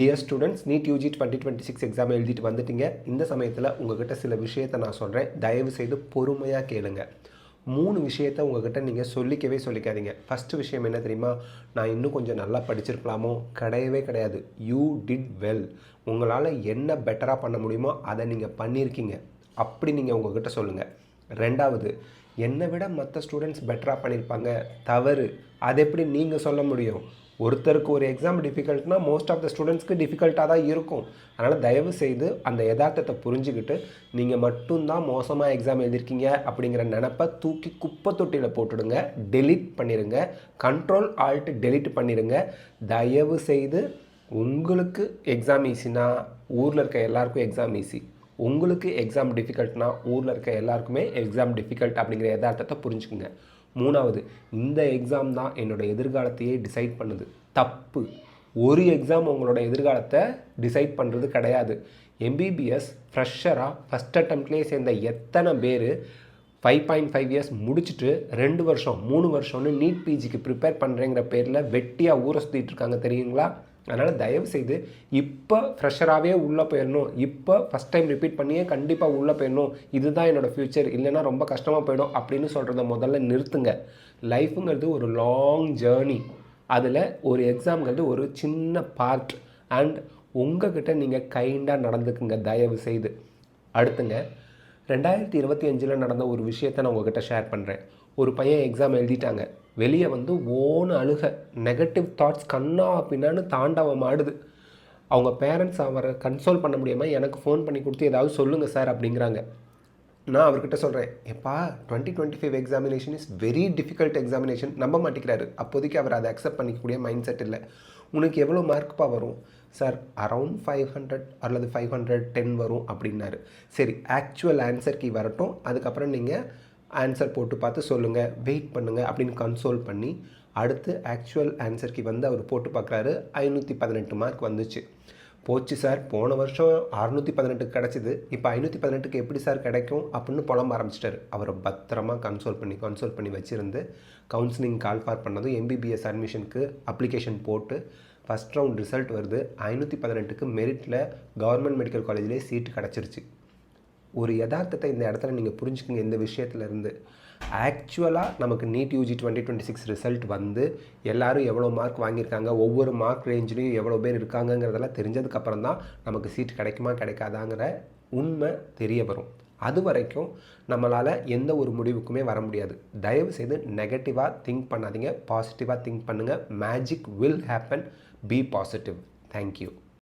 Dear students, NEET UG 2026 exam எழுதிட்டு வந்துட்டீங்க. இந்த சமயத்தில் உங்ககிட்ட சில விஷயத்தை நான் சொல்கிறேன். தயவு செய்து பொறுமையாக கேளுங்க. 3 விஷயத்தை உங்ககிட்ட நீங்கள் சொல்லிக்காதீங்க. ஃபஸ்ட்டு விஷயம் என்ன தெரியுமா? நான் இன்னும் கொஞ்சம் நல்லா படிச்சிருக்கலாமோ? கிடையவே கிடையாது. You did well. உங்களால் என்ன பெட்டராக பண்ண முடியுமோ அதை நீங்கள் பண்ணியிருக்கீங்க. அப்படி நீங்கள் உங்ககிட்ட சொல்லுங்கள். 2வது, என்னை விட மற்ற ஸ்டூடெண்ட்ஸ் பெட்டராக பண்ணியிருப்பாங்க. தவறு. அது எப்படி நீங்கள் சொல்ல முடியும்? ஒருத்தருக்கு ஒரு எக்ஸாம் டிஃபிகல்ட்னா மோஸ்ட் ஆஃப் த ஸ்டூடெண்ட்ஸ்க்கு டிஃபிகல்ட்டாக தான் இருக்கும். அதனால் தயவு செய்து அந்த யதார்த்தத்தை புரிஞ்சுக்கிட்டு நீங்கள் மட்டும்தான் மோசமாக எக்ஸாம் எழுதிருக்கீங்க அப்படிங்கிற நினப்பை தூக்கி குப்பை தொட்டியில் போட்டுடுங்க. டெலீட் பண்ணிடுங்க. Ctrl+Alt+Delete பண்ணிடுங்க. தயவு செய்து உங்களுக்கு எக்ஸாம் ஈஸினா ஊரில் இருக்க எல்லாருக்கும் எக்ஸாம் ஈஸி. உங்களுக்கு எக்ஸாம் டிஃபிகல்ட்னா ஊரில் இருக்க எல்லாருக்குமே எக்ஸாம் டிஃபிகல்ட் அப்படிங்கிற யதார்த்தத்தை புரிஞ்சுக்குங்க. 3வது, இந்த எக்ஸாம் தான் என்னோட எதிர்காலத்தையே டிசைட் பண்ணுது. தப்பு. ஒரு எக்ஸாம் உங்களோட எதிர்காலத்தை டிசைட் பண்ணுறது கிடையாது. எம்பிபிஎஸ் ஃப்ரெஷராக ஃபஸ்ட் அட்டம்ப்ட்லேயே சேர்ந்த எத்தனை பேர் 5.5 இயர்ஸ் முடிச்சுட்டு 2 வருஷம் 3 வருஷம்னு நீட் பிஜிக்கு ப்ரிப்பேர் பண்ணுறேங்கிற பேரில் வெட்டியாக ஊரை சுற்றிட்டு இருக்காங்க தெரியுங்களா? அதனால் தயவுசெய்து இப்போ ஃப்ரெஷராகவே உள்ளே போயிடணும், இப்போ ஃபஸ்ட் டைம் ரிப்பீட் பண்ணியே கண்டிப்பாக உள்ளே போயிடணும், இதுதான் என்னோடய ஃப்யூச்சர், இல்லைன்னா ரொம்ப கஷ்டமாக போயிடும் அப்படின்னு சொல்கிறத முதல்ல நிறுத்துங்க. லைஃபுங்கிறது ஒரு லாங் ஜேர்னி. அதில் ஒரு எக்ஸாம்ங்கிறது ஒரு சின்ன பார்ட். அண்ட் உங்ககிட்ட நீங்கள் கைண்டாக நடந்துக்குங்க தயவு செய்து. அடுத்துங்க, 2025 நடந்த ஒரு விஷயத்தை நான் உங்ககிட்ட ஷேர் பண்ணுறேன். ஒரு பையன் எக்ஸாம் எழுதிட்டாங்க. வெளியே வந்து ஓன அழுக, நெகட்டிவ் தாட்ஸ் கண்ணா பின்னான்னு தாண்டவம் ஆடுது. அவங்க பேரண்ட்ஸ் அவரை கன்சோல் பண்ண முடியாமல் எனக்கு ஃபோன் பண்ணி கொடுத்து ஏதாவது சொல்லுங்கள் சார் அப்படிங்கிறாங்க. நான் அவர்கிட்ட சொல்கிறேன், எப்பா 2025 examination is very difficult examination. நம்ப மாட்டேங்கிறாரு. அப்போதைக்கு அவர் அதை அக்செப்ட் பண்ணிக்கக்கூடிய மைண்ட் செட் இல்லை. உனக்கு எவ்வளோ மார்க்ப்பா வரும் சார்? அரவுண்ட் 500 அல்லது 510 வரும் அப்படின்னாரு. சரி, ஆக்சுவல் ஆன்சர் கீ வரட்டும், அதுக்கப்புறம் நீங்கள் ஆன்சர் போட்டு பார்த்து சொல்லுங்கள், வெயிட் பண்ணுங்கள் அப்படின்னு கன்சோல் பண்ணி அடுத்து ஆக்சுவல் ஆன்சர் கீ வந்து அவர் போட்டு பார்க்குறாரு. 518 மார்க் வந்துச்சு. போச்சு சார், போன வருஷம் 618 கிடச்சிது, இப்போ 518க்கு எப்படி சார் கிடைக்கும் அப்படின்னு புலம்ப ஆரம்பிச்சிட்டாரு. அவரை பத்திரமா கன்சோல் பண்ணி வச்சுருந்து கவுன்சிலிங் கால் ஃபார் பண்ணதும் எம்பிபிஎஸ் அட்மிஷனுக்கு அப்ளிகேஷன் போட்டு ஃபஸ்ட் ரவுண்ட் ரிசல்ட் வருது. 518க்கு மெரிட்டில் கவர்மெண்ட் மெடிக்கல் காலேஜ்லேயே சீட்டு கிடச்சிருச்சு. ஒரு யதார்த்தத்தை இந்த இடத்துல நீங்கள் புரிஞ்சுக்கோங்க. இந்த விஷயத்துலேருந்து ஆக்சுவலாக நமக்கு நீட் யூஜி 2026 ரிசல்ட் வந்து எல்லோரும் எவ்வளோ மார்க் வாங்கியிருக்காங்க, ஒவ்வொரு மார்க் ரேஞ்சிலையும் எவ்வளோ பேர் இருக்காங்கங்கிறதெல்லாம் தெரிஞ்சதுக்கப்புறம் தான் நமக்கு சீட் கிடைக்குமா கிடைக்காதாங்கிற உண்மை தெரிய வரும். அது வரைக்கும் நம்மளால் எந்த ஒரு முடிவுக்குமே வர முடியாது. தயவு செய்து நெகட்டிவாக திங்க் பண்ணாதீங்க, பாசிட்டிவாக திங்க் பண்ணுங்கள். Magic will happen. Be positive. Thank you.